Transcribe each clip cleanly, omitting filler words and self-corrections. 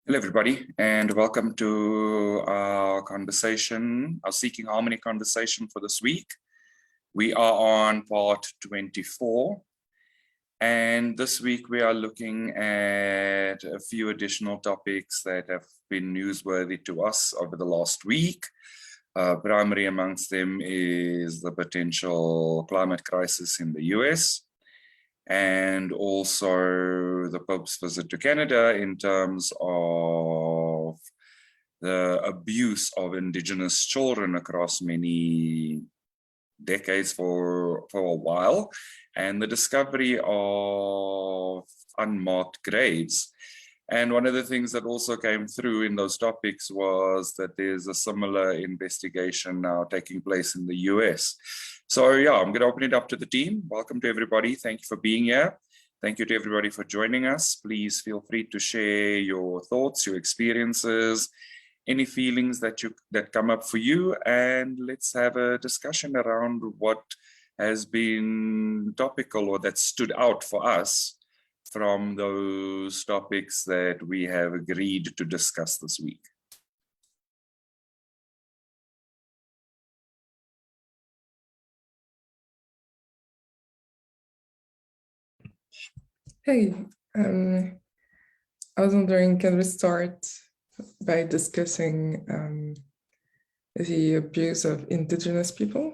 Hello, everybody, and welcome to our conversation, our Seeking Harmony conversation for this week. We are on part 24, and this week we are looking at a few additional topics that have been newsworthy to us over the last week. Primary amongst them is the potential climate crisis in the US, and also the Pope's visit to Canada in terms of the abuse of Indigenous children across many decades for a while, and the discovery of unmarked graves. And one of the things that also came through in those topics was that there's a similar investigation now taking place in the US. So yeah, I'm going to open it up to the team. Welcome to everybody. Thank you for being here. Thank you to everybody for joining us. Please feel free to share your thoughts, your experiences, any feelings that come up for you, and let's have a discussion around what has been topical or that stood out for us from those topics that we have agreed to discuss this week. Hey, I was wondering, can we start by discussing the abuse of Indigenous people?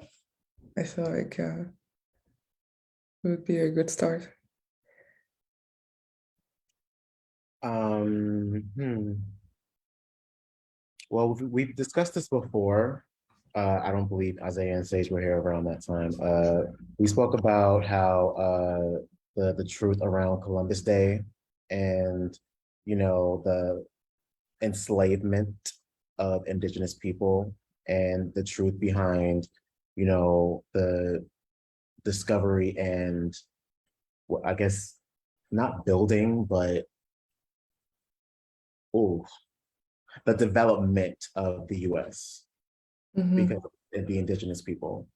I feel like it would be a good start. Well, we've discussed this before. I don't believe Isaiah and Sage were here around that time. We spoke about how the truth around Columbus Day and, the enslavement of Indigenous people and the truth behind, the discovery and, well, I guess, not building, but, the development of the US because of the Indigenous people.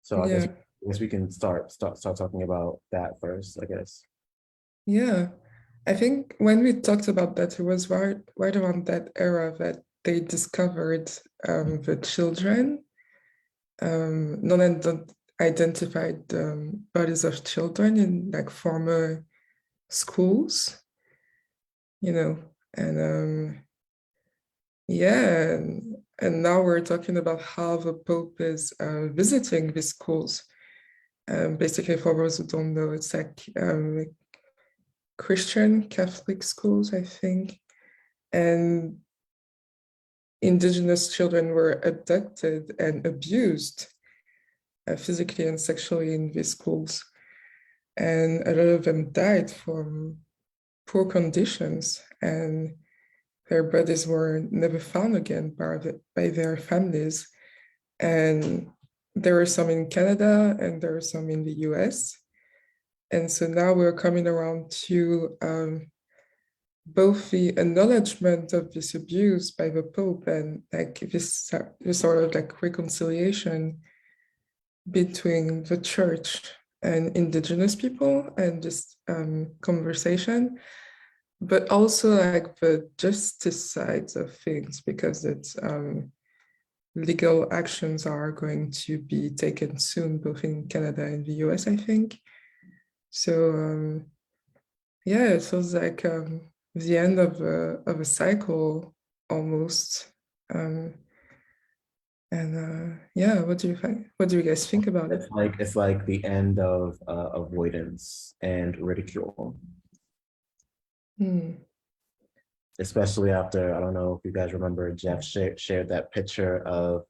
So I guess we can start talking about that first, I guess. Yeah, I think when we talked about that, it was right around that era that they discovered the children, non-identified bodies of children in like former schools, and and now we're talking about how the Pope is visiting these schools. Basically, for those who don't know, it's like Christian Catholic schools, I think. And Indigenous children were abducted and abused physically and sexually in these schools. And a lot of them died from poor conditions, and their bodies were never found again by their families. And there were some in Canada and there were some in the US. And so now we're coming around to both the acknowledgement of this abuse by the Pope and like this sort of like reconciliation between the church and Indigenous people and this conversation, but also like the justice sides of things, because it's legal actions are going to be taken soon, both in Canada and the US, I think. So it feels like the end of a cycle almost. What do you think? What do you guys think about it? It's like the end of avoidance and ridicule. Especially after, I don't know if you guys remember, Jeff shared that picture of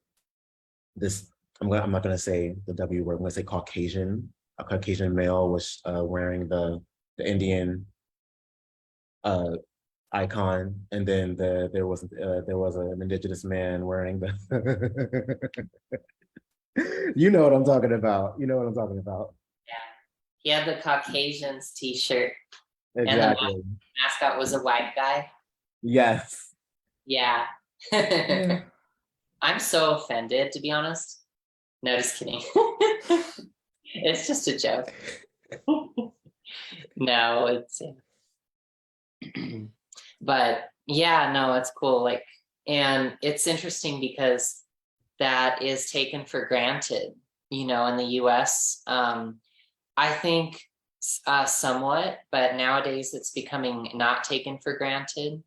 this, I'm not going to say the W word, I'm going to say Caucasian. A Caucasian male was wearing the Indian icon, and then there was an Indigenous man wearing the you know what I'm talking about. Yeah, he had the Caucasians t-shirt. Exactly. And the mascot was a white guy. Yes. Yeah. I'm so offended, to be honest. No, just kidding. It's just a joke. No, it's But yeah, no, it's cool. Like, and it's interesting because that is taken for granted, in the US. I think somewhat, but nowadays it's becoming not taken for granted,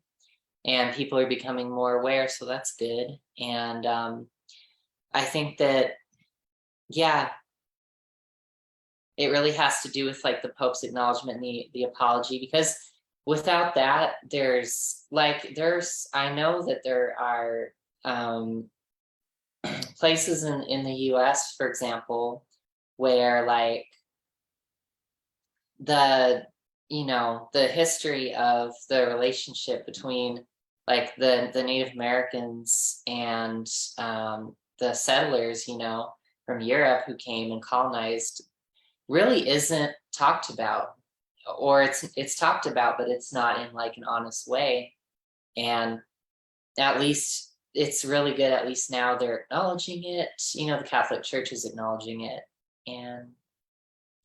and people are becoming more aware, so that's good. And I think that, yeah, it really has to do with like the Pope's acknowledgement and the apology, because without that, I know that there are places in the US, for example, where like the history of the relationship between like the Native Americans and the settlers, from Europe who came and colonized, really isn't talked about, or it's talked about, but it's not in like an honest way. And at least it's really good. At least now they're acknowledging it. The Catholic Church is acknowledging it, and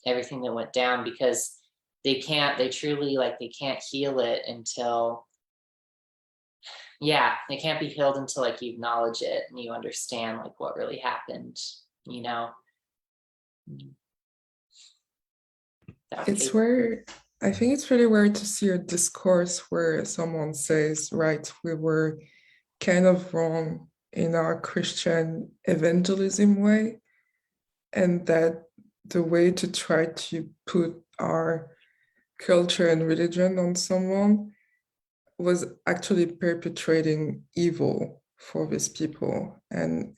everything that went down, because they can't heal it until, it can't be healed until like you acknowledge it and you understand like what really happened. It's where I think it's really rare to see a discourse where someone says, right, we were kind of wrong in our Christian evangelism way, and that the way to try to put our culture and religion on someone was actually perpetrating evil for these people, and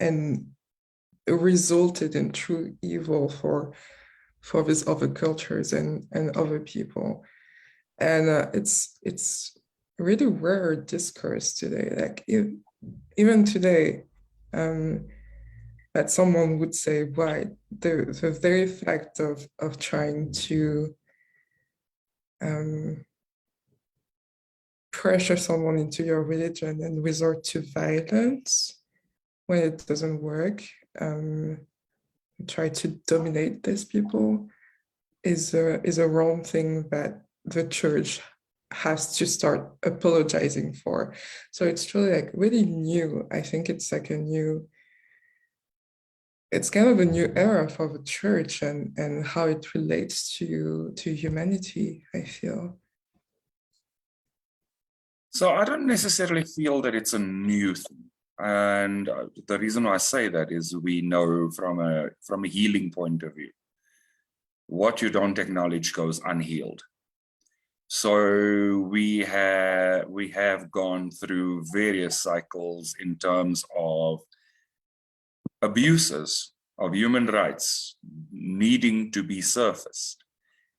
resulted in true evil for these other cultures and other people. And it's really rare discourse today, like even today, that someone would say, why the very fact of trying to pressure someone into your religion and resort to violence when it doesn't work, try to dominate these people, is a wrong thing that the church has to start apologizing for. So it's truly like really new. I think it's like it's kind of a new era for the church and how it relates to humanity, I feel. So I don't necessarily feel that it's a new thing. And the reason why I say that is we know from a healing point of view, what you don't acknowledge goes unhealed. So we have gone through various cycles in terms of abuses of human rights needing to be surfaced,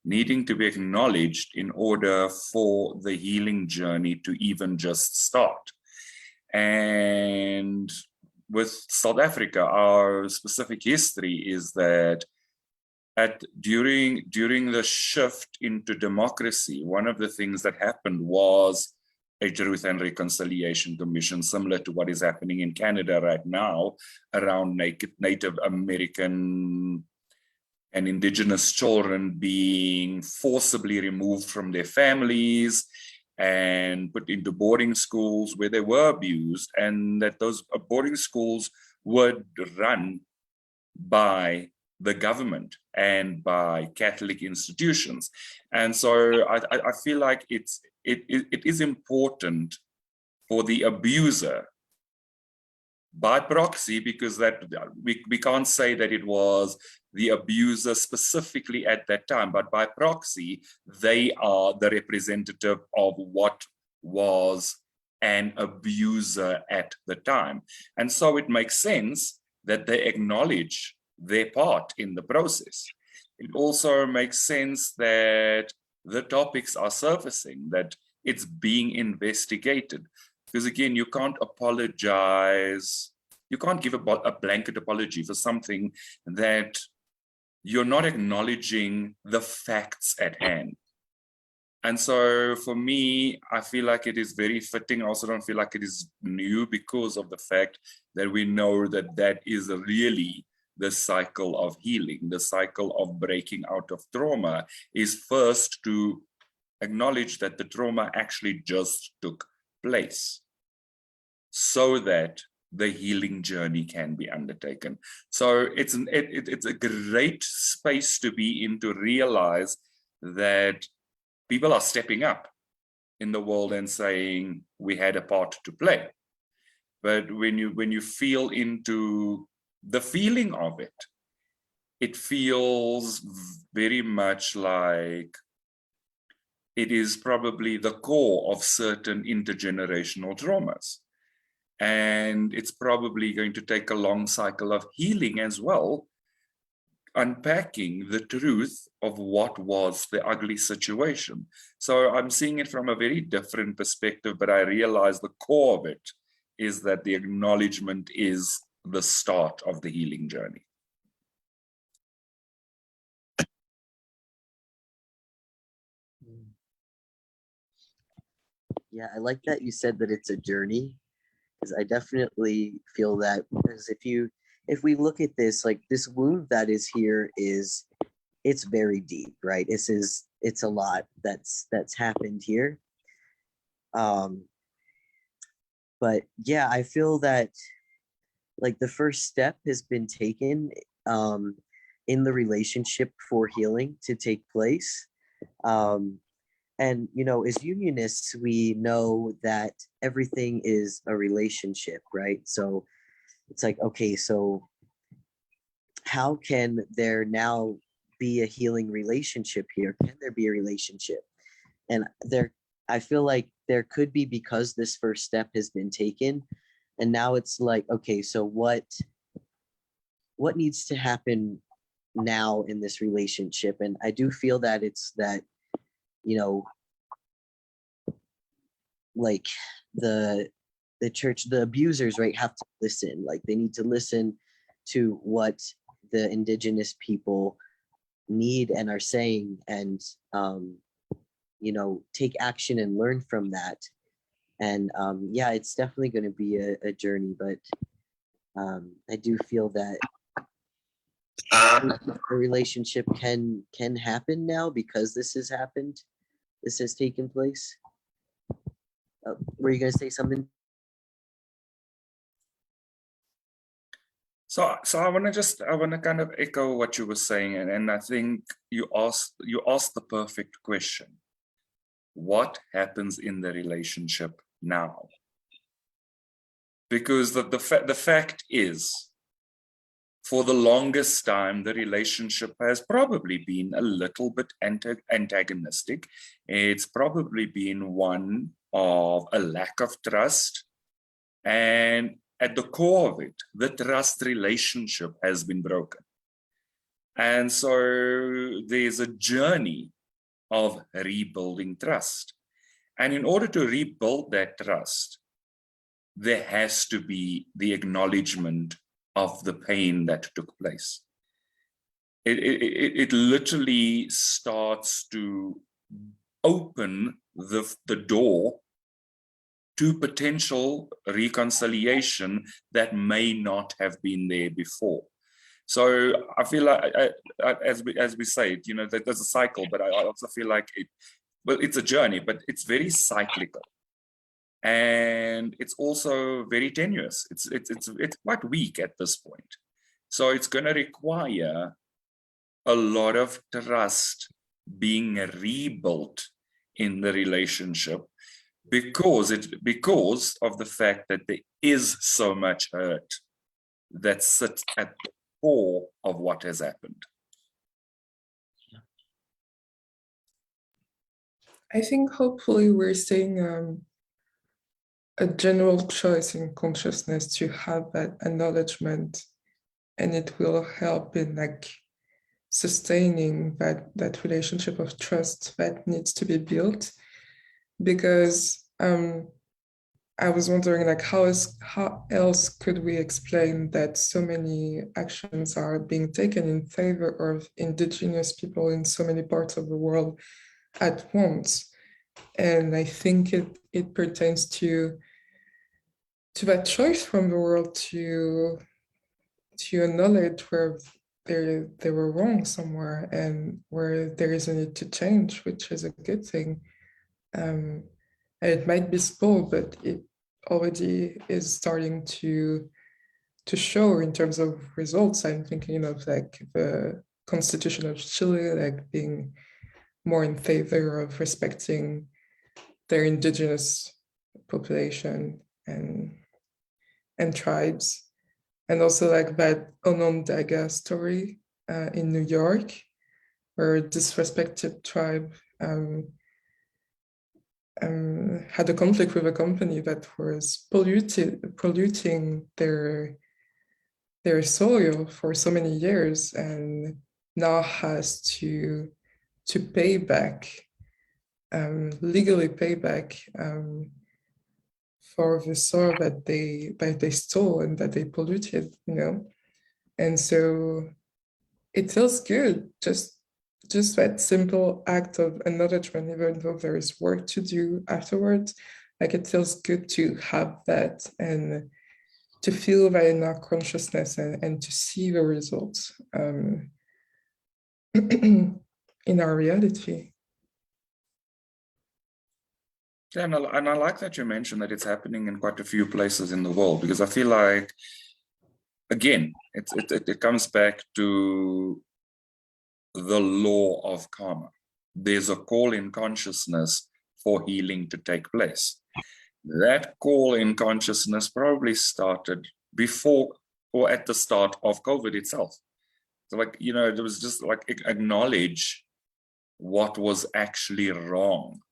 needing to be acknowledged in order for the healing journey to even just start. And with South Africa, our specific history is that during the shift into democracy, one of the things that happened was a Truth and Reconciliation Commission, similar to what is happening in Canada right now around Native American and Indigenous children being forcibly removed from their families and put into boarding schools where they were abused, and that those boarding schools were run by the government and by Catholic institutions. And so I feel like it is important for the abuser by proxy, because that we can't say that it was the abuser specifically at that time, but by proxy, they are the representative of what was an abuser at the time. And so it makes sense that they acknowledge their part in the process. It also makes sense that the topics are surfacing, that it's being investigated. Because again, you can't apologize, you can't give a blanket apology for something that you're not acknowledging the facts at hand. And so for me, I feel like it is very fitting. I also don't feel like it is new, because of the fact that we know that that is really the cycle of healing. The cycle of breaking out of trauma is first to acknowledge that the trauma actually just took place so that the healing journey can be undertaken. So it's a great space to be in, to realize that people are stepping up in the world and saying we had a part to play. But when you feel into the feeling of it, it feels very much like it is probably the core of certain intergenerational traumas. And it's probably going to take a long cycle of healing as well, unpacking the truth of what was the ugly situation. So I'm seeing it from a very different perspective, but I realize the core of it is that the acknowledgement is the start of the healing journey. Yeah, I like that you said that it's a journey, because I definitely feel that, because if we look at this, like this wound that is here it's very deep, right? It's a lot that's happened here. But yeah, I feel that like the first step has been taken in the relationship for healing to take place. And, as unionists, we know that everything is a relationship, right? So it's like, okay, so how can there now be a healing relationship here? Can there be a relationship? And I feel like there could be, because this first step has been taken. And now it's like, okay, so what needs to happen now in this relationship? And I do feel that it's that, like the church, the abusers, right, have to listen. Like they need to listen to what the indigenous people need and are saying, and take action and learn from that. And yeah, it's definitely going to be a journey, but I do feel that a relationship can happen now, because this has happened. This has taken place. Were you going to say something? So I want to kind of echo what you were saying, and I think you asked the perfect question. What happens in the relationship now? Because the fact is, for the longest time, the relationship has probably been a little bit antagonistic. It's probably been one of a lack of trust. And at the core of it, the trust relationship has been broken. And so there's a journey of rebuilding trust. And in order to rebuild that trust, there has to be the acknowledgement of the pain that took place. It literally starts to open the door to potential reconciliation that may not have been there before. So I feel like, as we say, that there's a cycle, but I also feel like it's a journey, but it's very cyclical. And it's also very tenuous. It's quite weak at this point. So it's going to require a lot of trust being rebuilt in the relationship, because of the fact that there is so much hurt that sits at the core of what has happened. I think hopefully we're seeing a general choice in consciousness to have that acknowledgement, and it will help in like sustaining that relationship of trust that needs to be built. Because I was wondering, like, how else could we explain that so many actions are being taken in favor of indigenous people in so many parts of the world at once? And I think it pertains to that choice from the world to acknowledge where they were wrong somewhere, and where there is a need to change, which is a good thing. And it might be small, but it already is starting to show in terms of results. I'm thinking of like the Constitution of Chile, like being more in favor of respecting their indigenous population and tribes, and also like that Onondaga story in New York, where a disrespected tribe had a conflict with a company that was polluting their soil for so many years, and now has to pay back, legally pay back for the soil that they stole and that they polluted, you know. And so it feels good, just that simple act of acknowledgement, even though there is work to do afterwards. Like, it feels good to have that and to feel that in our consciousness, and to see the results in our reality. Yeah, and I like that you mentioned that it's happening in quite a few places in the world, because I feel like, again, it comes back to the law of karma. There's a call in consciousness for healing to take place. That call in consciousness probably started before or at the start of COVID itself. So, like, you know, it was just like acknowledge what was actually wrong.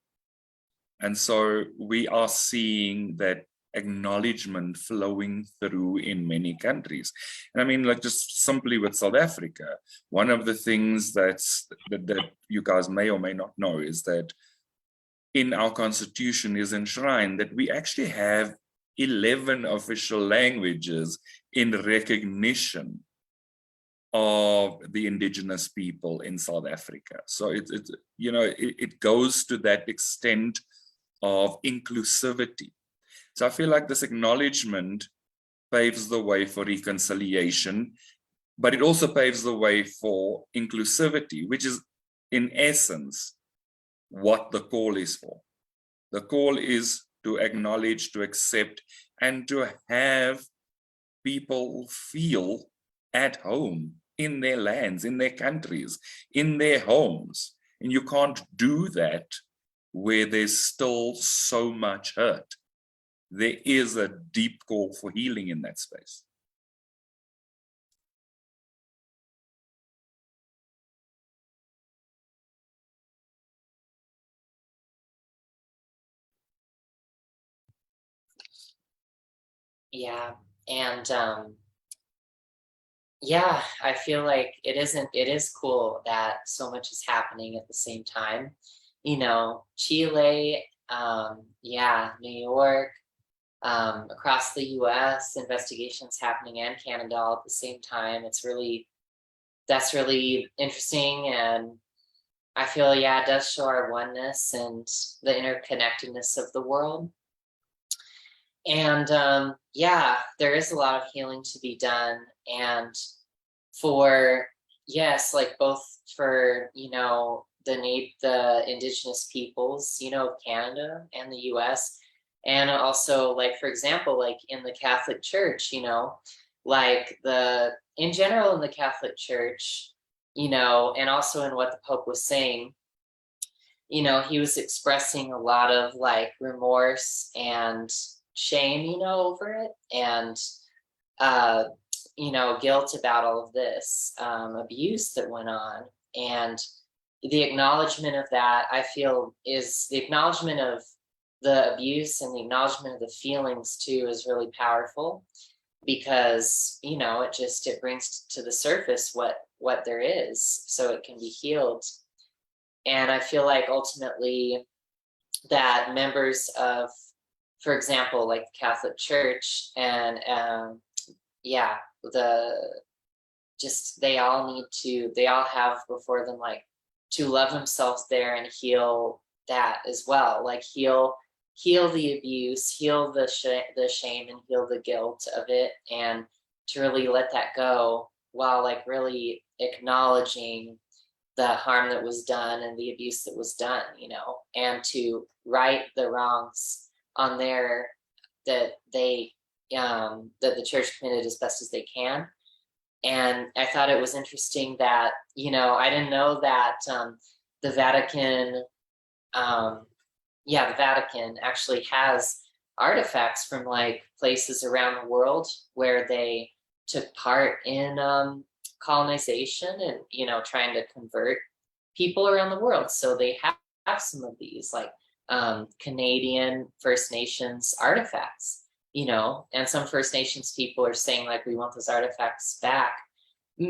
And so we are seeing that acknowledgement flowing through in many countries. And I mean, like, just simply with South Africa, one of the things that you guys may or may not know is that in our constitution is enshrined that we actually have 11 official languages in recognition of the indigenous people in South Africa. So it goes to that extent of inclusivity. So I feel like this acknowledgement paves the way for reconciliation, but it also paves the way for inclusivity, which is in essence what the call is for. The call is to acknowledge, to accept, and to have people feel at home in their lands, in their countries, in their homes. And you can't do that where there's still so much hurt. There is a deep call for healing in that space. Yeah, and yeah, I feel like it is cool that so much is happening at the same time. You know, Chile, yeah, New York, across the US, investigations happening, and Canada all at the same time. That's really interesting, and I feel, yeah, it does show our oneness and the interconnectedness of the world. And yeah, there is a lot of healing to be done, and for, yes, like both for, you know, the indigenous peoples, you know, of Canada and the US, and also, like, for example, like in the Catholic Church, you know, like in general in the Catholic Church, you know, and also in what the Pope was saying, you know, he was expressing a lot of like remorse and shame, you know, over it, and you know, guilt about all of this abuse that went on. And the acknowledgement of that, I feel, is the acknowledgement of the abuse, and the acknowledgement of the feelings too is really powerful, because, you know, it brings to the surface what there is, so it can be healed. And I feel like ultimately that members of, for example, like the Catholic Church, and yeah, they all have before them, like, to love themselves there and heal that as well, like heal the abuse, heal the shame, and heal the guilt of it, and to really let that go while like really acknowledging the harm that was done and the abuse that was done, you know, and to right the wrongs on there that they that the church committed as best as they can. And I thought it was interesting that, you know, I didn't know that the Vatican, the Vatican actually has artifacts from like places around the world where they took part in colonization and, you know, trying to convert people around the world. So they have some of these like Canadian First Nations artifacts, you know, and some First Nations people are saying like, we want those artifacts back,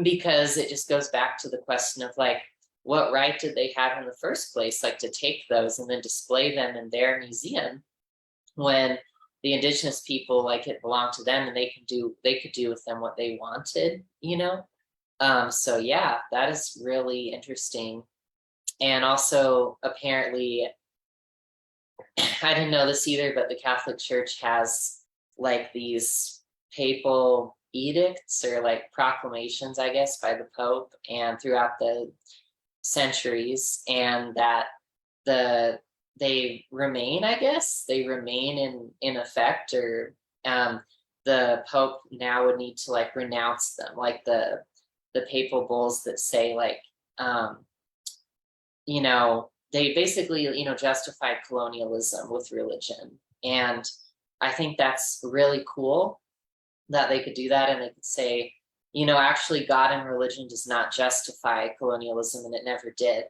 because it just goes back to the question of like, what right did they have in the first place, like to take those and then display them in their museum when the indigenous people, like, it belonged to them and they could do with them what they wanted, you know? So yeah, that is really interesting. And also apparently, I didn't know this either, but the Catholic Church has like these papal edicts or like proclamations, I guess, by the Pope and throughout the centuries, and that they remain, I guess, they remain in effect, or the Pope now would need to like renounce them, like the papal bulls that say like, you know, they basically, you know, justified colonialism with religion. And I think that's really cool that they could do that, and they could say, you know, actually God and religion does not justify colonialism, and it never did,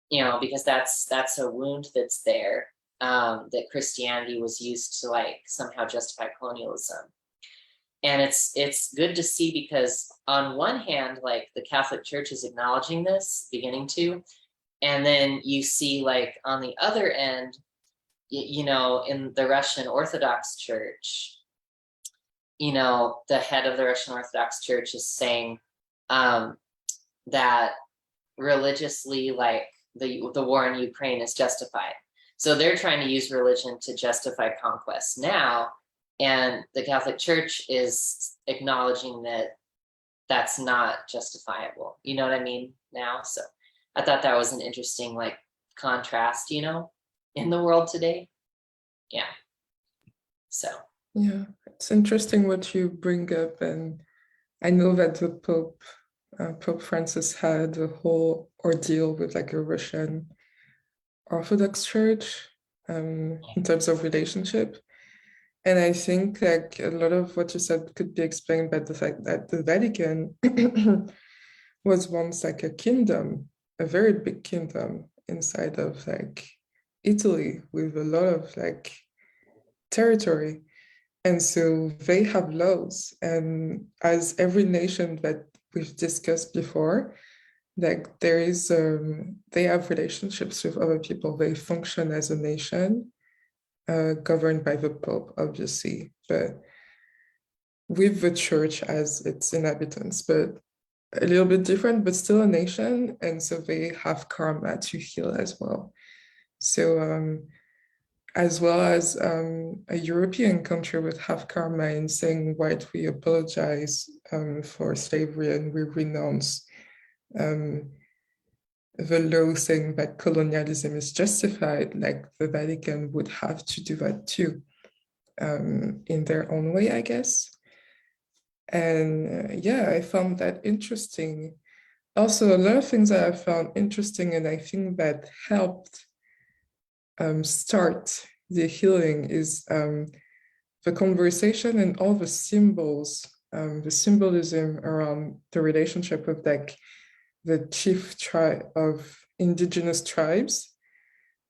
you know, because that's a wound that's there, that Christianity was used to like somehow justify colonialism. And it's good to see, because on one hand, like the Catholic Church is acknowledging this, beginning to, and then you see like on the other end, you know, in the Russian Orthodox Church, you know, the head of the Russian Orthodox Church is saying that religiously, like the war in Ukraine is justified. So they're trying to use religion to justify conquest now, and the Catholic Church is acknowledging that that's not justifiable. You know what I mean now? So I thought that was an interesting like contrast, you know, in the world today. Yeah. So. Yeah, it's interesting what you bring up, and I know that the Pope Francis had a whole ordeal with like a Russian Orthodox Church in terms of relationship. And I think like a lot of what you said could be explained by the fact that the Vatican was once like a kingdom, a very big kingdom inside of like Italy with a lot of like territory. And so they have laws, and as every nation that we've discussed before, like there is, they have relationships with other people. They function as a nation, governed by the Pope, obviously, but with the church as its inhabitants, but a little bit different, but still a nation. And so they have karma to heal as well. So, as well as a European country would have karma in saying, right, we apologize for slavery and we renounce the law saying that colonialism is justified, like the Vatican would have to do that too, in their own way, I guess. And yeah, I found that interesting. Also, a lot of things that I found interesting, and I think that helped start the healing, is the conversation and all the symbols, the symbolism around the relationship with like the chief tribe of indigenous tribes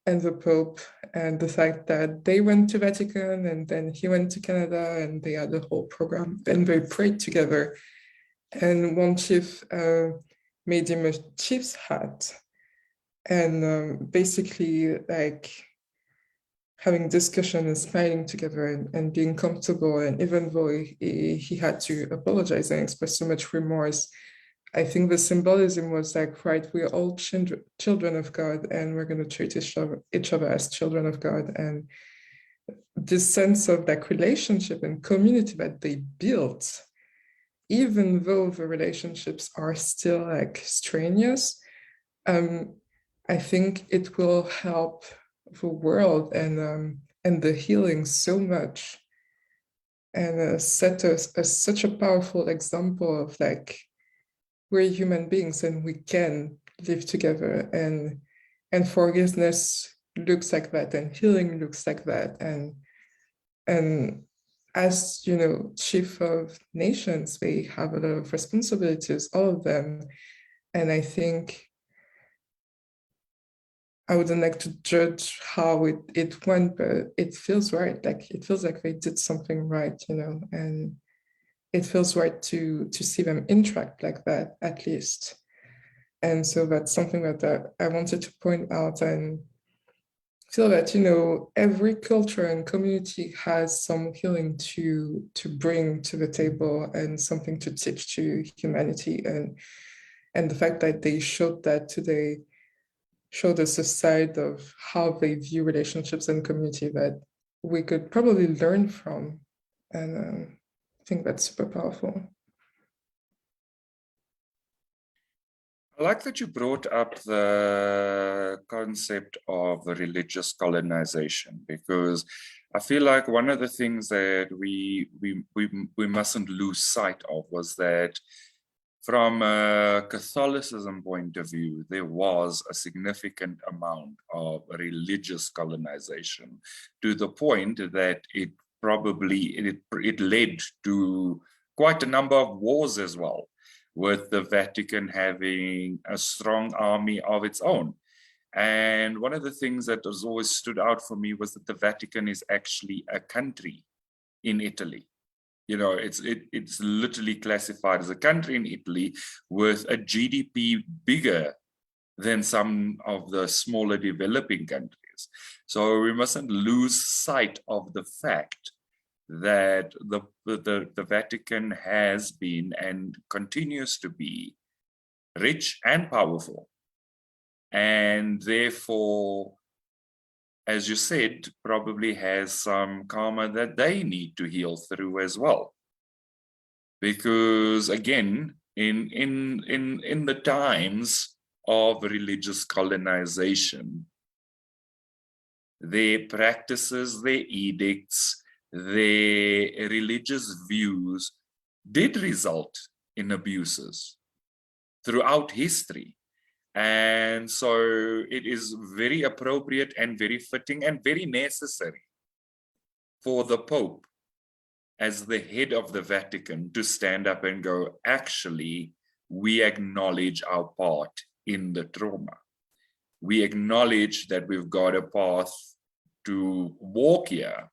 and the Pope, and the fact that they went to Vatican and then he went to Canada and they had a whole program and they prayed together. And one chief made him a chief's hat, and basically like having discussion and smiling together and being comfortable. And even though he had to apologize and express so much remorse, I think the symbolism was like, right, we're all children of God, and we're going to treat each other as children of God. And this sense of like relationship and community that they built even though the relationships are still like strenuous, I think it will help the world and the healing so much, and set us as such a powerful example of like we're human beings and we can live together, and forgiveness looks like that, and healing looks like that, and as you know, chief of nations, they have a lot of responsibilities, all of them, and I think I wouldn't like to judge how it went, but it feels right. Like it feels like they did something right, you know, and it feels right to see them interact like that, at least. And so that's something that I wanted to point out, and feel that, you know, every culture and community has some healing to bring to the table and something to teach to humanity. And the fact that they showed that today showed us a side of how they view relationships and community that we could probably learn from. And I think that's super powerful. I like that you brought up the concept of religious colonization, because I feel like one of the things that we mustn't lose sight of was that from a Catholicism point of view, there was a significant amount of religious colonization, to the point that it led to quite a number of wars as well, with the Vatican having a strong army of its own. And one of the things that has always stood out for me was that the Vatican is actually a country in Italy. You know, it's literally classified as a country in Italy with a GDP bigger than some of the smaller developing countries. So we mustn't lose sight of the fact that the Vatican has been and continues to be rich and powerful. And therefore, as you said, probably has some karma that they need to heal through as well. Because again, in the times of religious colonization, their practices, their edicts, their religious views did result in abuses throughout history. And so it is very appropriate and very fitting and very necessary for the Pope, as the head of the Vatican, to stand up and go, actually, we acknowledge our part in the trauma. We acknowledge that we've got a path to walk here,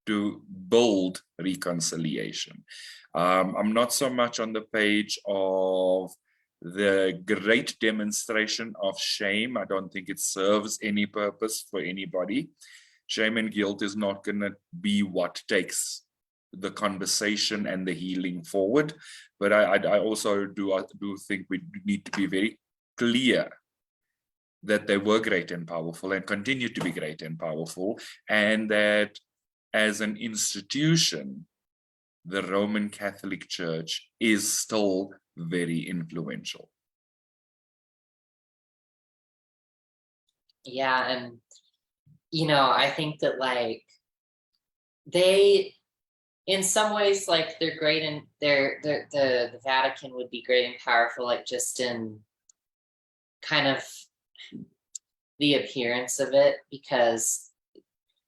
to build reconciliation. I'm not so much on the page of the great demonstration of shame. I don't think it serves any purpose for anybody. Shame and guilt is not going to be what takes the conversation and the healing forward. But I also do think we need to be very clear that they were great and powerful and continue to be great and powerful, and that as an institution, the Roman Catholic Church is still very influential. Yeah, and you know, I think that like they, in some ways, like they're great, and the Vatican would be great and powerful, like just in kind of the appearance of it, because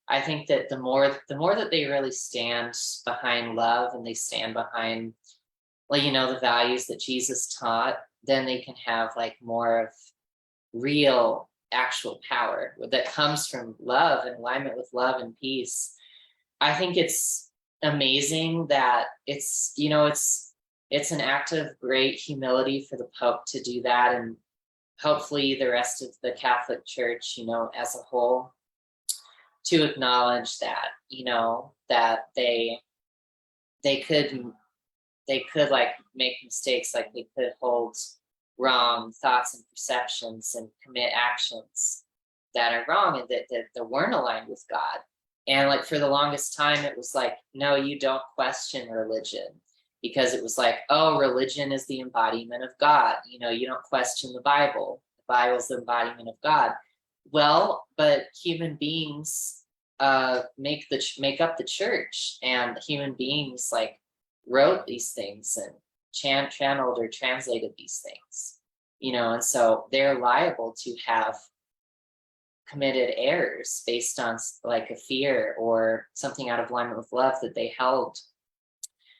I think that the more that they really stand behind love, and they stand behind, like, you know, the values that Jesus taught, then they can have like more of real actual power that comes from love and alignment with love and peace. I think it's amazing that it's, you know, it's an act of great humility for the Pope to do that, and hopefully the rest of the Catholic Church, you know, as a whole, to acknowledge that, you know, that they could like make mistakes, like they could hold wrong thoughts and perceptions and commit actions that are wrong, and that weren't aligned with God. And like for the longest time, it was like, no, you don't question religion. because it was like, oh, religion is the embodiment of God. You know, you don't question the Bible. The Bible is the embodiment of God. Well, but human beings make up the church, and human beings like wrote these things and channeled or translated these things, you know, and so they're liable to have committed errors based on like a fear or something out of alignment with love that they held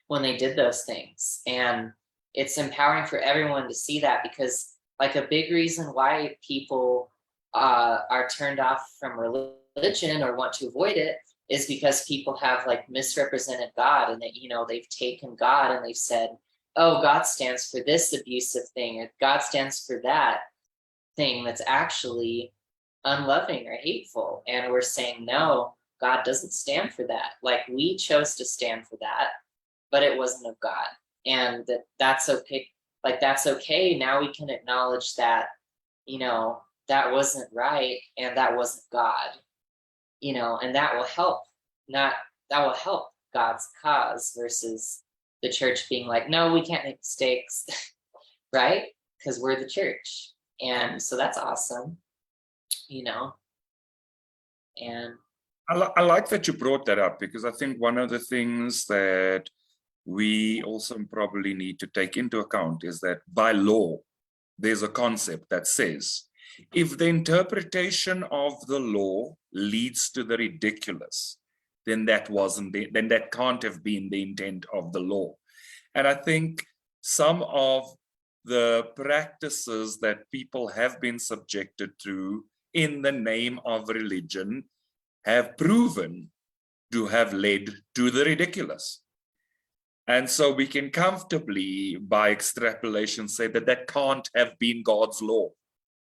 when they did those things. And it's empowering for everyone to see that, because like a big reason why people are turned off from religion or want to avoid it is because people have like misrepresented God, and that, you know, they've taken God and they've said, oh, God stands for this abusive thing, or God stands for that thing that's actually unloving or hateful. And we're saying, no, God doesn't stand for that. Like, we chose to stand for that, but it wasn't of God. And that's okay. Like, that's okay. Now we can acknowledge that, you know, that wasn't right and that wasn't God, you know, and that will help. That will help God's cause versus the church being like, no, we can't make mistakes, right? Because we're the church. And so that's awesome, you know. And I like that you brought that up, because I think one of the things that we also probably need to take into account is that by law, there's a concept that says, if the interpretation of the law leads to the ridiculous, then that can't have been the intent of the law. And I think some of the practices that people have been subjected to in the name of religion have proven to have led to the ridiculous. And so we can comfortably, by extrapolation, say that that can't have been God's law.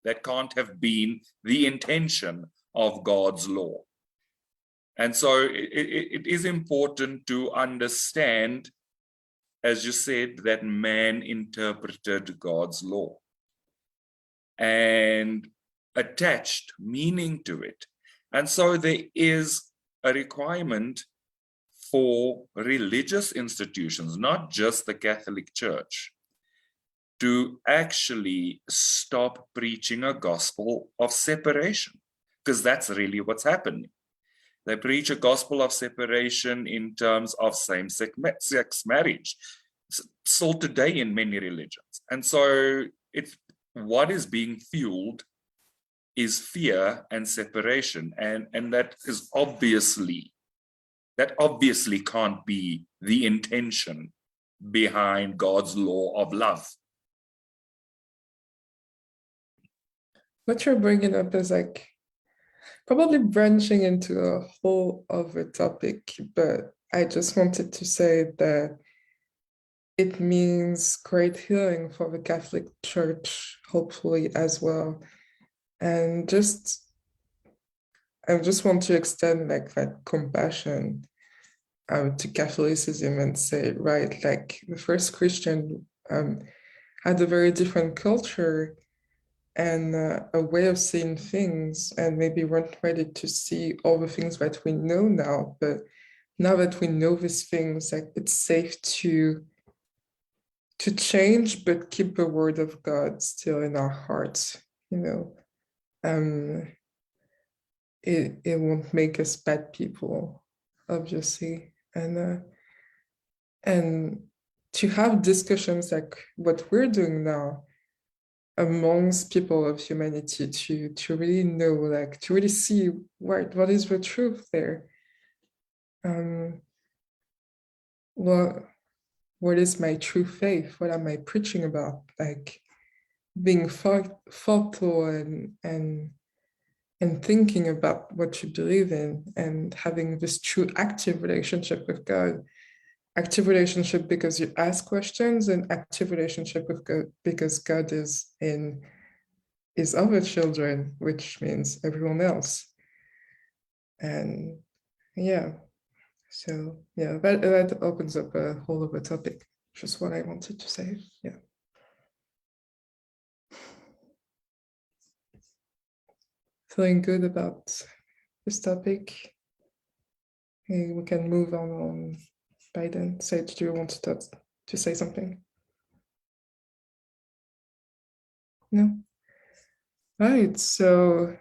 That can't have been the intention of God's law. And so it is important to understand, as you said, that man interpreted God's law and attached meaning to it. And so there is a requirement for religious institutions, not just the Catholic Church, to actually stop preaching a gospel of separation, because that's really what's happening. They preach a gospel of separation in terms of same-sex marriage, still today in many religions. And so it's what is being fueled is fear and separation, and that obviously can't be the intention behind God's law of love. What you're bringing up is like probably branching into a whole other topic, but I just wanted to say that it means great healing for the Catholic Church, hopefully, as well. And I just want to extend like that compassion to Catholicism and say, right, like the first Christian had a very different culture and a way of seeing things, and maybe weren't ready to see all the things that we know now. But now that we know these things, like it's safe to change, but keep the word of God still in our hearts, you know. It won't make us bad people, obviously. And to have discussions like what we're doing now amongst people of humanity, to really know, like to really see what is the truth there. What is my true faith? What am I preaching about? Like being thoughtful and thinking about what you believe in, and having this true active relationship with God. Active relationship because you ask questions, and active relationship with God because God is in his other children, which means everyone else. And yeah, so yeah, that opens up a whole other topic, just what I wanted to say. Yeah. Feeling good about this topic. Okay, we can move on Biden. Sage, do you want to to say something? No? Right, so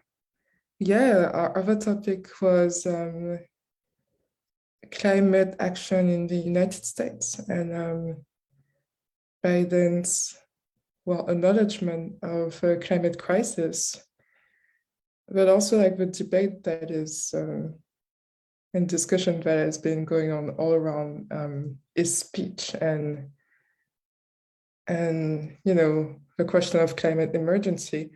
yeah, our other topic was climate action in the United States and Biden's, well, acknowledgement of a climate crisis, but also like the debate that is and discussion that has been going on all around his speech and you know, the question of climate emergency.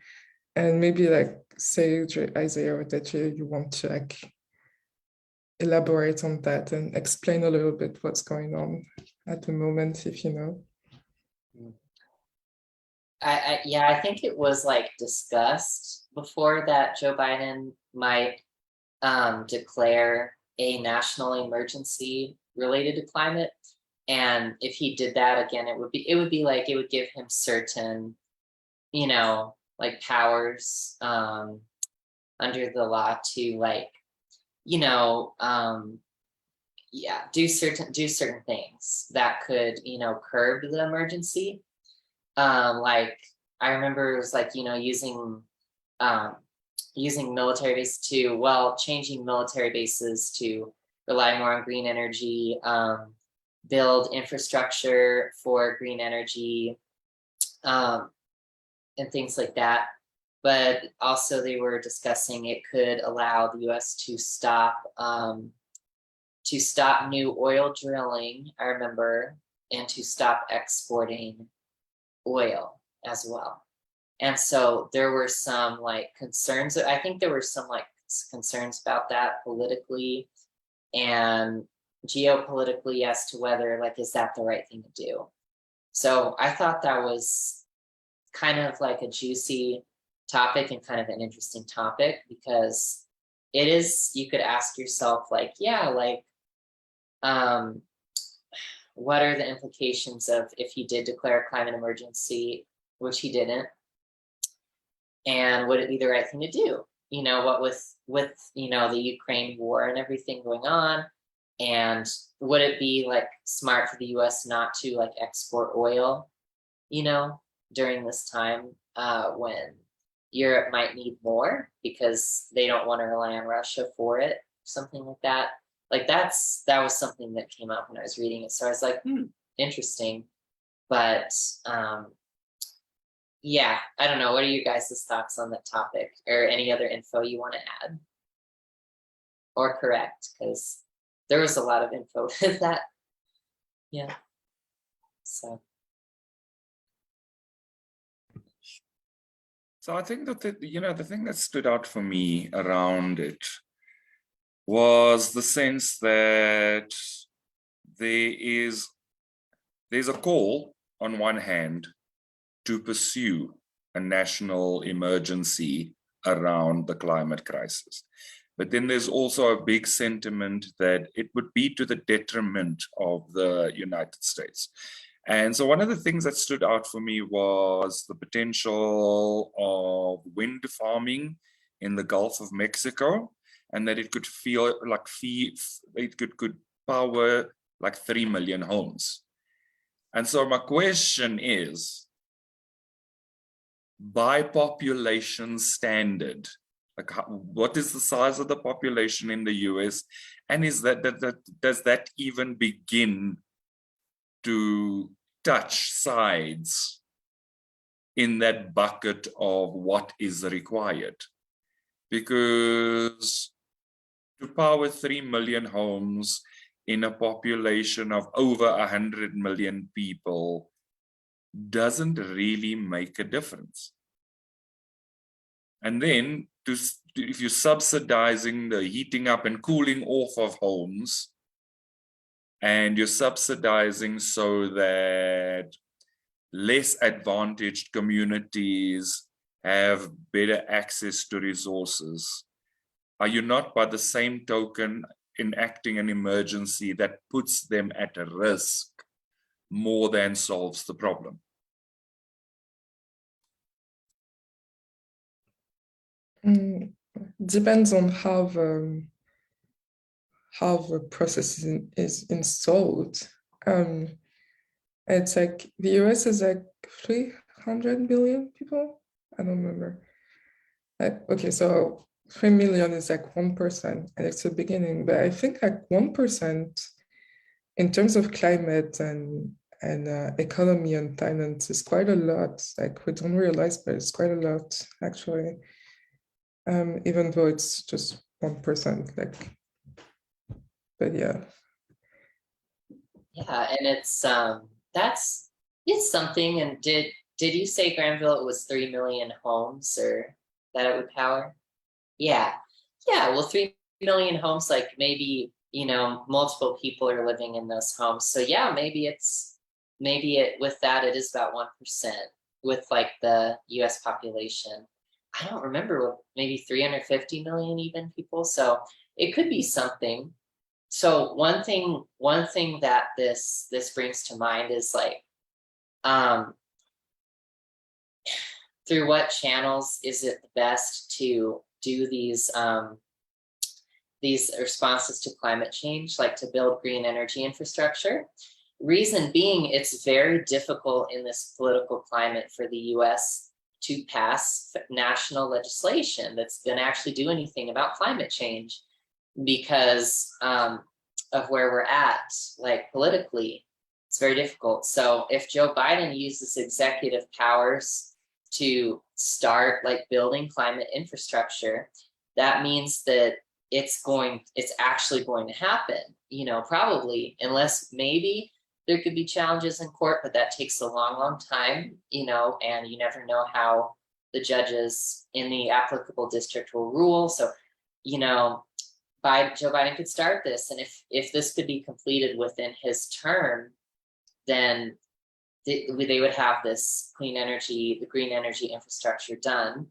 And maybe like Sage, Isaiah, or Deche, you want to like elaborate on that and explain a little bit what's going on at the moment, if you know. I think it was like discussed before that Joe Biden might declare a national emergency related to climate. And if he did that again, it would be like it would give him certain, you know, like powers under the law to like, you know, yeah, do certain things that could, you know, curb the emergency. Like I remember it was like, you know, using military bases to, well, changing military bases to rely more on green energy, build infrastructure for green energy, and things like that. But also they were discussing it could allow the US to stop new oil drilling, I remember, and to stop exporting oil as well. And so there were some like concerns. I think there were some like concerns about that politically and geopolitically as to whether like, is that the right thing to do? So I thought that was kind of like a juicy topic and kind of an interesting topic, because it is, you could ask yourself like, yeah, like, what are the implications of if he did declare a climate emergency, which he didn't, and would it be the right thing to do? You know, what with you know, the Ukraine war and everything going on, and would it be like smart for the US not to like export oil, you know, during this time when Europe might need more because they don't want to rely on Russia for it, something like that. Like that was something that came up when I was reading it. So I was like, interesting. But yeah, I don't know. What are you guys' thoughts on that topic, or any other info you want to add or correct? Because there was a lot of info with that. Yeah. So I think that you know, the thing that stood out for me around it was the sense that there's a call on one hand to pursue a national emergency around the climate crisis. But then there's also a big sentiment that it would be to the detriment of the United States. And so one of the things that stood out for me was the potential of wind farming in the Gulf of Mexico, and that it could could power like 3 million homes. And so my question is, by population standard, like what is the size of the population in the US, and is does that even begin to touch sides in that bucket of what is required? Because to power 3 million homes in a population of over 100 million people doesn't really make a difference. And then if you're subsidizing the heating up and cooling off of homes, and you're subsidizing so that less advantaged communities have better access to resources, are you not by the same token enacting an emergency that puts them at a risk more than solves the problem? Depends on how the process is installed. It's like the US is like 300 million people. I don't remember. Okay, so 3 million is like 1%, and it's the beginning. But I think like 1% in terms of climate and economy and finance is quite a lot. Like we don't realize, but it's quite a lot actually. Even though it's just 1%. Like, but yeah. Yeah, and it's something. And did you say Granville it was 3 million homes or that it would power? Yeah. Yeah, well, 3 million homes, like maybe, multiple people are living in those homes. So yeah, maybe with that it is about 1% with like the US population. I don't remember, maybe 350 million even people. So it could be something. So one thing that this brings to mind is like, through what channels is it the best to do these responses to climate change, like to build green energy infrastructure? Reason being, it's very difficult in this political climate for the US to pass national legislation that's going to actually do anything about climate change because of where we're at, like politically. It's very difficult. So if Joe Biden uses executive powers to start like building climate infrastructure, that means that it's actually going to happen, probably, unless maybe there could be challenges in court, but that takes a long time, and you never know how the judges in the applicable district will rule. So, Joe Biden could start this, and if this could be completed within his term, then they would have this the green energy infrastructure done,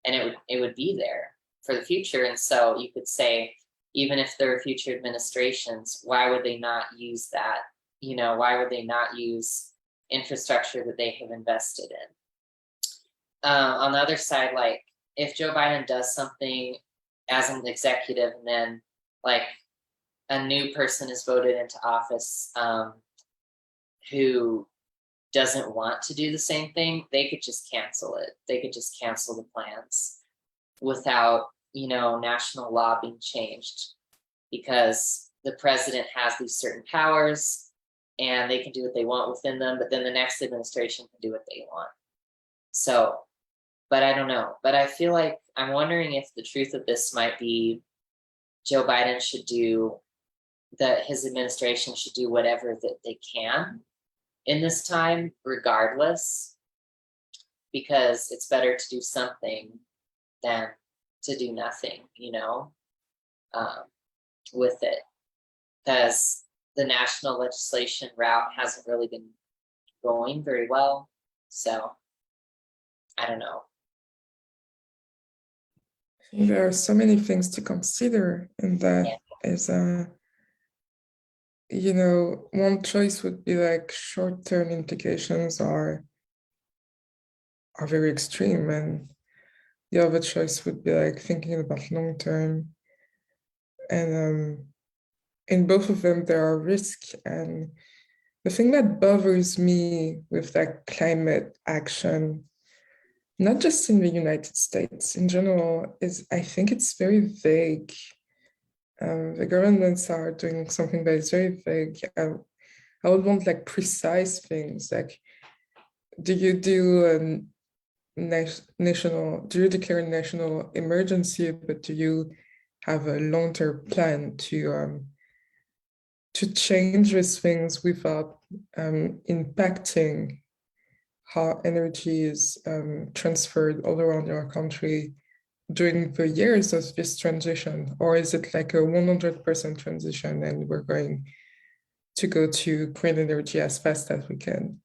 and it would be there for the future. And so you could say, even if there are future administrations, why would they not use that? Why would they not use infrastructure that they have invested in? On the other side, like if Joe Biden does something as an executive, and then like a new person is voted into office who doesn't want to do the same thing, they could just cancel it. They could just cancel the plans without, national law being changed, because the president has these certain powers and they can do what they want within them, but then the next administration can do what they want. So, but I don't know. But I feel like I'm wondering if the truth of this might be Joe Biden should do that, his administration should do whatever that they can in this time, regardless, because it's better to do something than to do nothing, with it, because the national legislation route hasn't really been going very well. So I don't know. There are so many things to consider, and that is one choice would be like short-term implications are very extreme, and the other choice would be like thinking about long-term. And in both of them, there are risks. And the thing that bothers me with that climate action, not just in the United States, in general, is I think it's very vague. The governments are doing something that is very vague. I would want like precise things, like do you declare a national emergency, but do you have a long-term plan to change these things without impacting how energy is transferred all around your country during the years of this transition? Or is it like a 100% transition and we're going to go to green energy as fast as we can?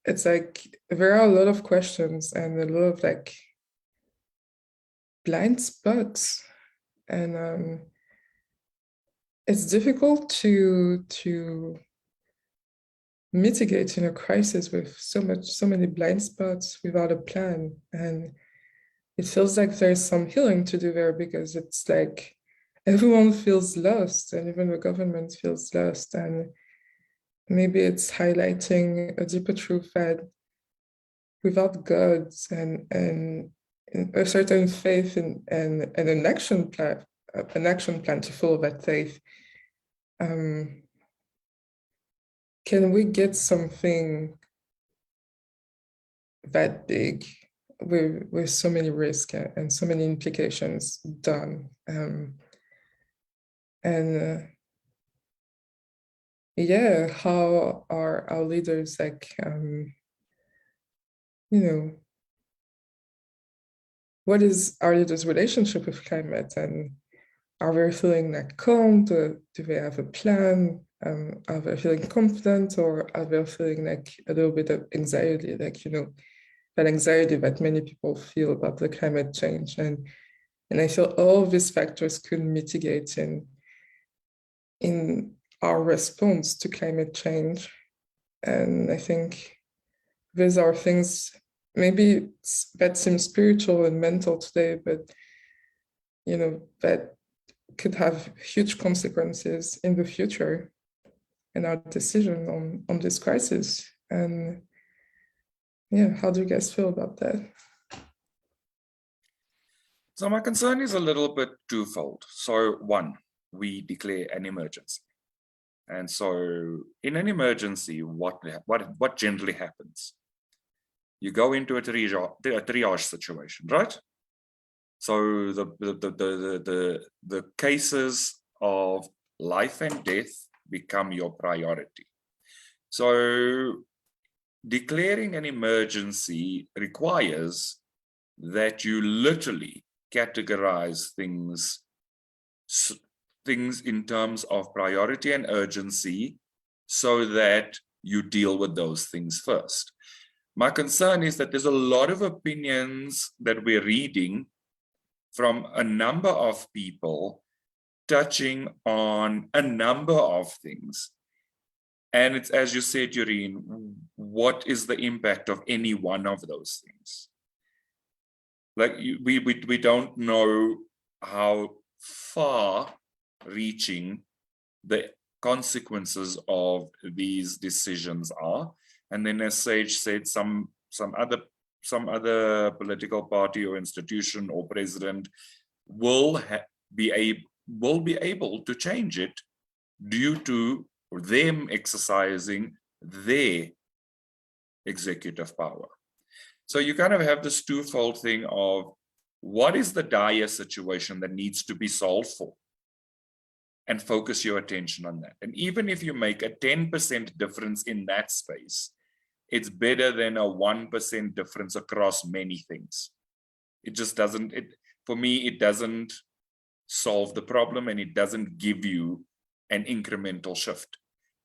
It's like there are a lot of questions and a lot of like blind spots, and it's difficult to mitigate in a crisis with so many blind spots without a plan. And it feels like there's some healing to do there, because it's like everyone feels lost, and even the government feels lost. And maybe it's highlighting a deeper truth that without God and a certain faith and an action plan to follow that faith, can we get something that big with so many risks and so many implications done? Yeah, how are our leaders like, what is our leaders' relationship with climate, and are they feeling like calm? Do they have a plan? Are they feeling confident, or are they feeling like a little bit of anxiety, like, that anxiety that many people feel about the climate change? And I feel all of these factors could mitigate in our response to climate change. And I think these are things maybe that seem spiritual and mental today, but that could have huge consequences in the future in our decision on this crisis. And yeah, how do you guys feel about that? So my concern is a little bit twofold. So one, we declare an emergency. And so in an emergency, what generally happens? You go into a triage situation, right? So the cases of life and death become your priority. So declaring an emergency requires that you literally categorize things in terms of priority and urgency so that you deal with those things first. My concern is that there's a lot of opinions that we're reading from a number of people touching on a number of things. And it's, as you said, Yureen, what is the impact of any one of those things? Like we don't know how far reaching the consequences of these decisions are. And then, as Sage said, some other political party or institution or president will be able to change it due to them exercising their executive power. So you kind of have this twofold thing of what is the dire situation that needs to be solved for, and focus your attention on that. And even if you make a 10% difference in that space, it's better than a 1% difference across many things. It just doesn't, for me, it doesn't solve the problem, and it doesn't give you an incremental shift.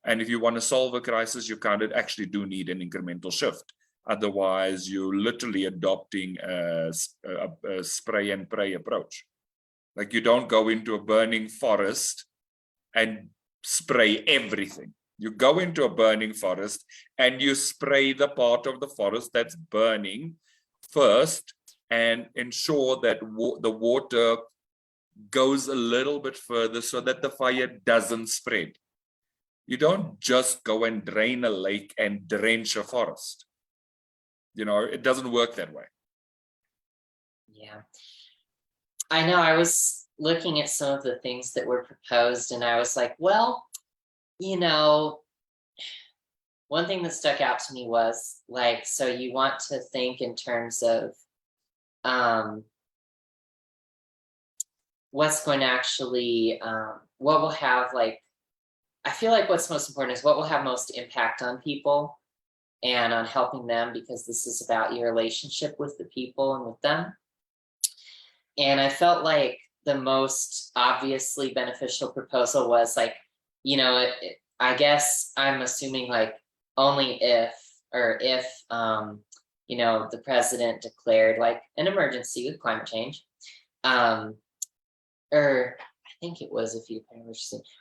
And if you want to solve a crisis, you kind of actually do need an incremental shift. Otherwise, you're literally adopting a spray and pray approach. Like, you don't go into a burning forest and spray everything. You go into a burning forest and you spray the part of the forest that's burning first and ensure that the water goes a little bit further so that the fire doesn't spread. You don't just go and drain a lake and drench a forest. It doesn't work that way. Yeah. I know, I was looking at some of the things that were proposed, and I was like, well, one thing that stuck out to me was like, so you want to think in terms of what's going to actually, what will have, like, I feel like what's most important is what will have most impact on people and on helping them, because this is about your relationship with the people and with them. And I felt like the most obviously beneficial proposal was like, I guess I'm assuming like only if the president declared like an emergency with climate change, or I think it was if you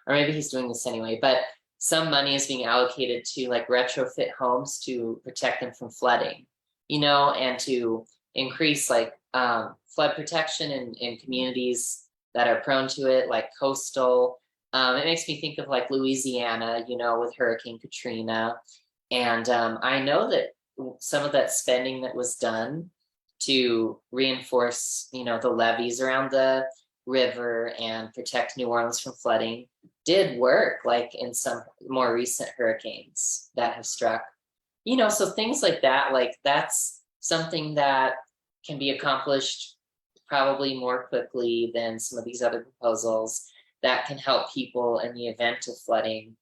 or maybe he's doing this anyway, but some money is being allocated to like retrofit homes to protect them from flooding, and to increase like flood protection in communities that are prone to it, like coastal It makes me think of like Louisiana, you know, with Hurricane Katrina. And I know that some of that spending that was done to reinforce, you know, the levees around the river and protect New Orleans from flooding did work, like in some more recent hurricanes that have struck. You know, so things like that, like that's something that can be accomplished probably more quickly than some of these other proposals that can help people in the event of flooding.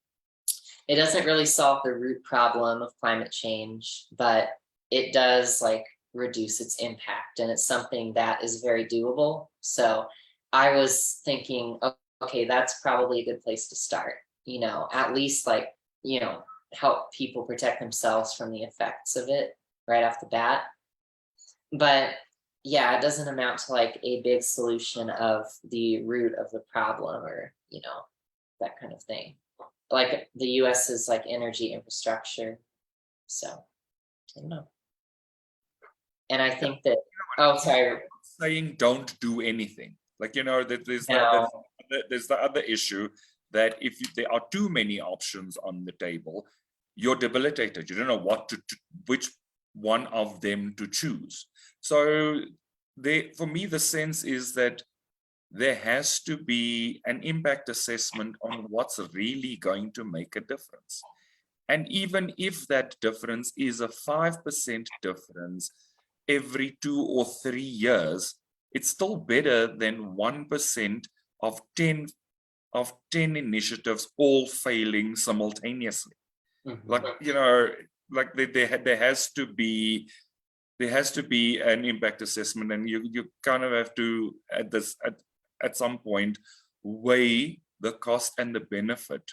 It doesn't really solve the root problem of climate change, but it does like reduce its impact, and it's something that is very doable. So I was thinking, okay, that's probably a good place to start, you know, at least like, you know, help people protect themselves from the effects of it right off the bat. But yeah, it doesn't amount to like a big solution of the root of the problem, or, you know, that kind of thing. Like the US's like energy infrastructure. So I don't know. And I think that, oh, sorry. Saying don't do anything. Like, you know, that there's No. there's the other issue that if there are too many options on the table, you're debilitated. You don't know what which one of them to choose. So for me, the sense is that there has to be an impact assessment on what's really going to make a difference. And even if that difference is a 5% difference every 2 or 3 years, it's still better than 1% of 10 initiatives all failing simultaneously. Mm-hmm. Like, you know, like there has to be an impact assessment, and you kind of have to at some point weigh the cost and the benefit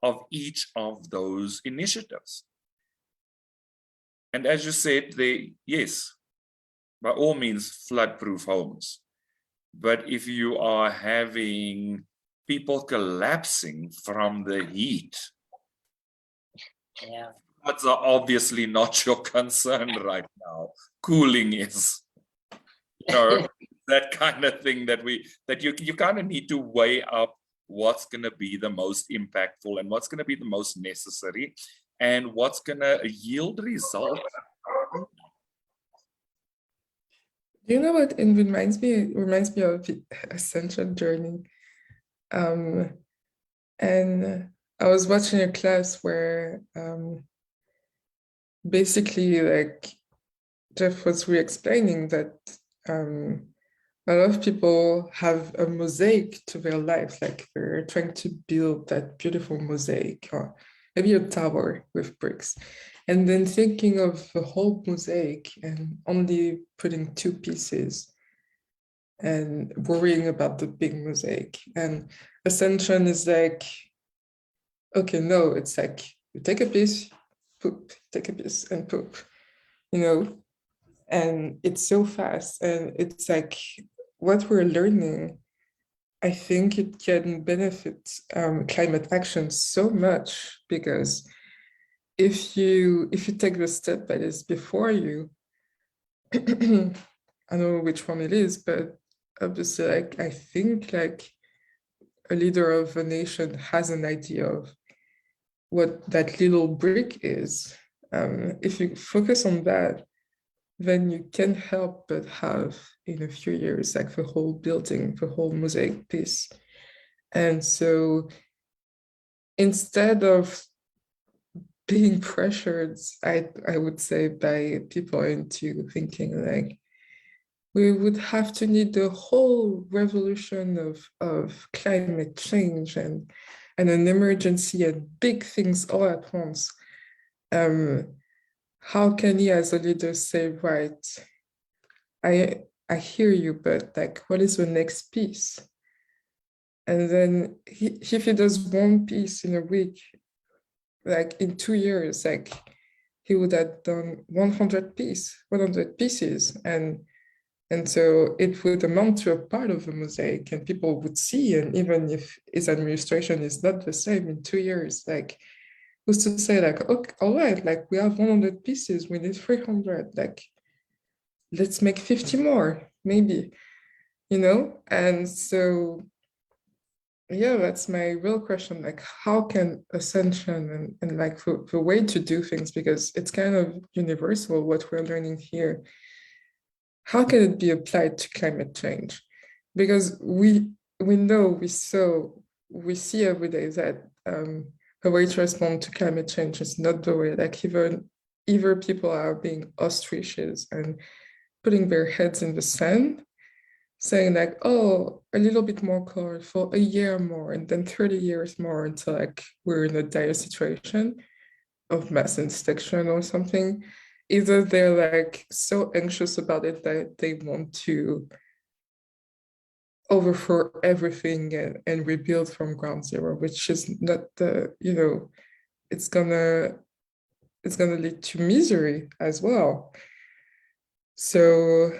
of each of those initiatives. And as you said, yes, by all means, flood-proof homes. But if you are having people collapsing from the heat, Yeah. floods are obviously not your concern right now. Cooling is. You know, that kind of thing that you kind of need to weigh up what's going to be the most impactful and what's going to be the most necessary and what's going to yield results. You know what it reminds me? It reminds me of the Ascension journey. And I was watching a class where basically like Jeff was re-explaining that a lot of people have a mosaic to their life, like they're trying to build that beautiful mosaic, or maybe a tower with bricks, and then thinking of the whole mosaic and only putting 2 pieces and worrying about the big mosaic. And Ascension is like, okay, no, it's like you take a piece, poop, take a piece and poop, you know, and it's so fast. And it's like what we're learning, I think it can benefit climate action so much, because if you take the step that is before you, I don't know which one it is, but obviously, like I think like a leader of a nation has an idea of what that little brick is. If you focus on that, then you can't help but have in a few years like the whole building, the whole mosaic piece. And so instead of being pressured, I would say, by people into thinking like we would have to need the whole revolution of climate change and an emergency and big things all at once. How can he as a leader say, right, I hear you, but like, what is the next piece? And then if he does one piece in a week, like in 2 years, like he would have done 100 pieces. And so it would amount to a part of the mosaic, and people would see, and even if his administration is not the same in 2 years, like who's to say like, okay, all right, like we have 100 pieces, we need 300, like let's make 50 more, maybe, you know? And so yeah, that's my real question. Like, how can Ascension and like the way to do things, because it's kind of universal what we're learning here, how can it be applied to climate change? Because we know, we see every day that the way to respond to climate change is not the way. Like either people are being ostriches and putting their heads in the sand, saying like, oh, a little bit more color for a year more, and then 30 years more until like we're in a dire situation of mass extinction or something. Either they're like so anxious about it that they want to overthrow everything and rebuild from ground zero, which is not the, it's gonna lead to misery as well. So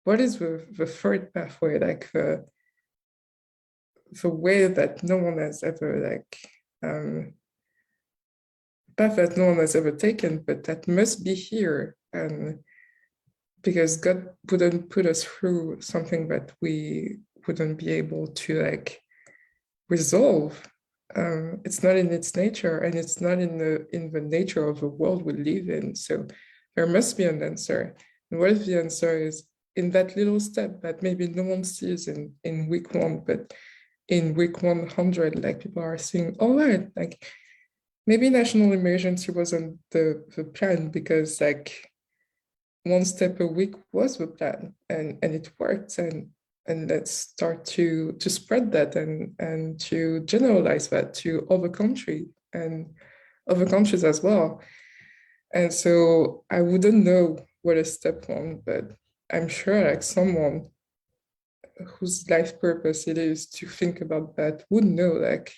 what is the third pathway, like the way that no one has ever path that no one has ever taken, but that must be here, and because God wouldn't put us through something that we wouldn't be able to like resolve. It's not in its nature, and it's not in the nature of the world we live in. So there must be an answer. And what if the answer is in that little step that maybe no one sees in week 1, but in week 100, like people are saying, all right, like maybe national emergency wasn't the plan, because like 1 step a week was the plan, and it worked, and let's start to spread that and to generalize that to other countries and other countries as well. And so I wouldn't know what is step 1, but I'm sure like someone whose life purpose it is to think about that would know like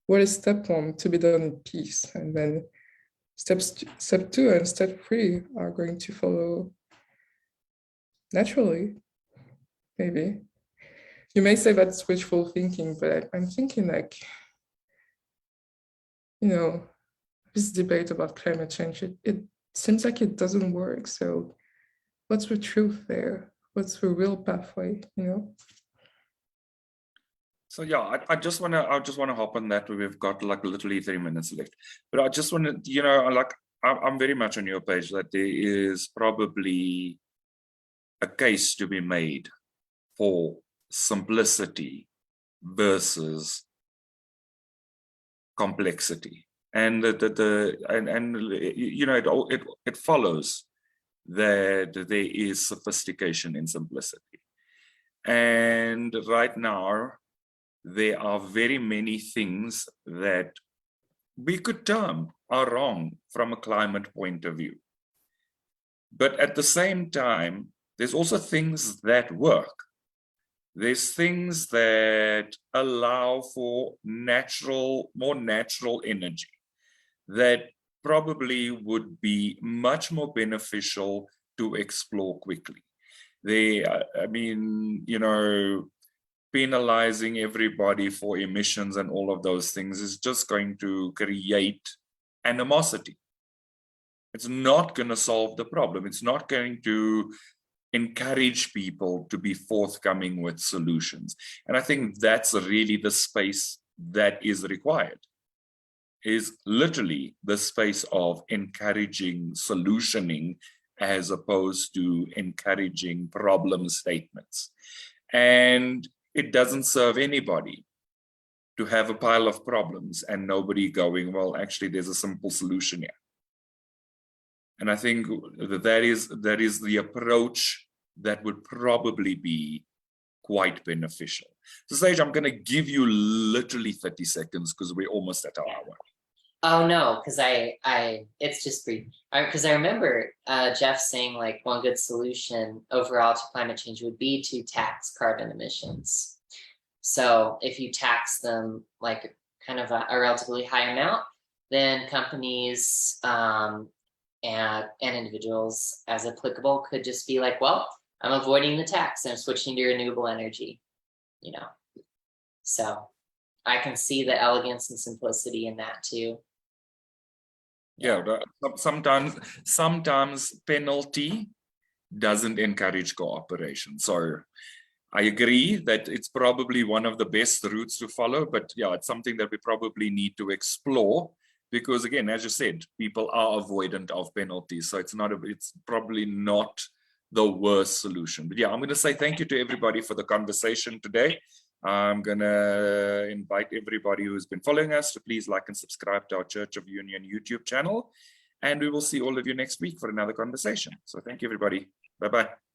what is step 1 to be done in peace, and then step 2 and step 3 are going to follow naturally. Maybe you may say that's wishful thinking, but I'm thinking like, this debate about climate change, it seems like it doesn't work. So what's the truth there? What's the real pathway, So yeah, I just wanna hop on that. We've got like literally 3 minutes left, but I just want to, I'm very much on your page that there is probably a case to be made for simplicity versus complexity, and it follows that there is sophistication in simplicity, and right now there are very many things that we could term are wrong from a climate point of view. But at the same time, there's also things that work. There's things that allow for more natural energy that probably would be much more beneficial to explore quickly. Penalizing everybody for emissions and all of those things is just going to create animosity. It's not going to solve the problem. It's not going to encourage people to be forthcoming with solutions. And I think that's really the space that is required, is literally the space of encouraging solutioning as opposed to encouraging problem statements. And it doesn't serve anybody to have a pile of problems and nobody going, well, actually, there's a simple solution here. And I think that is the approach that would probably be quite beneficial. So Sage, I'm going to give you literally 30 seconds because we're almost at our hour. Oh no, because it's just brief. Because I remember Jeff saying like one good solution overall to climate change would be to tax carbon emissions. So if you tax them like kind of a relatively high amount, then companies and individuals as applicable could just be like, well, I'm avoiding the tax and I'm switching to renewable energy, So I can see the elegance and simplicity in that too. Yeah, sometimes penalty doesn't encourage cooperation. So I agree that it's probably one of the best routes to follow, but yeah, it's something that we probably need to explore because, again, as you said, people are avoidant of penalties. So it's probably not the worst solution. But yeah, I'm going to say thank you to everybody for the conversation today. I'm going to invite everybody who's been following us to please like and subscribe to our Church of Union YouTube channel. And we will see all of you next week for another conversation. So thank you, everybody. Bye-bye.